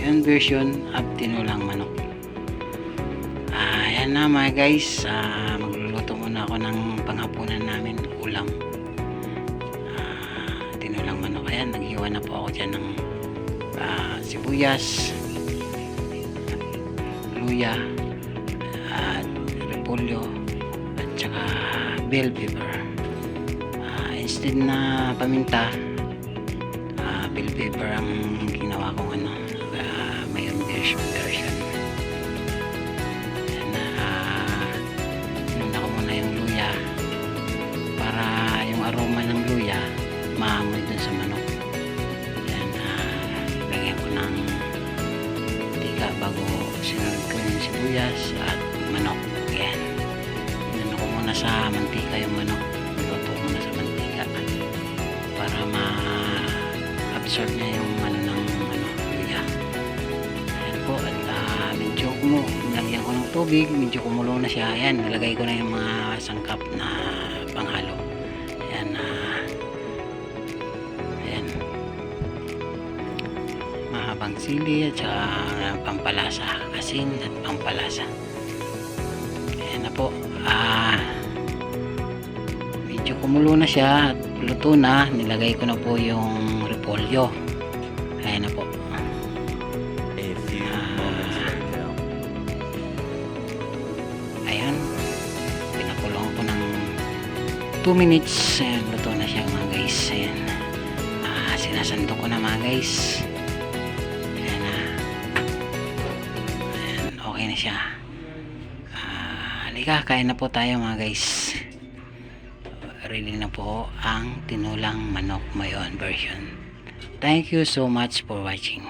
Mayon version of tinulang manok. Ayan na mga guys, magluluto muna ako ng panghapunan namin, ulam. Tinulang manok. Ayan, naghiwa na po ako dyan ng sibuyas, luya, at repolyo, at saka bell pepper. Instead na paminta, bell pepper ang ginawa kong Mayon version. Inuna ko muna yung luya para yung aroma ng luya maamoy dun sa manok. Yan, lagyan ko ng mantika bago sinunod ko yung sibuyas at manok. Yan, inuna ko muna sa mantika yung manok, niluto ko muna sa mantika para ma-absorb niya yung luya. Ayan po, at medyo nilagyan ko ng tubig, medyo kumulo na siya. Ayan, nilagay ko na yung mga sangkap na panghalo. Ayan, ayan, mahabang sili at saka pampalasa, asin at pampalasa. Ayan na po, medyo kumulo na siya at luto na. Nilagay ko na po yung repolyo. Ayan na po. Ayan, pinakulong ko ng 2 minutes. Ayan, luto na siya mga guys. Ayan, sinasandok ko na mga guys. Ayan, ayan, okay na siya. Halika, kain na po tayo mga guys. Ready na po ang tinulang manok Mayon version. Thank you so much for watching.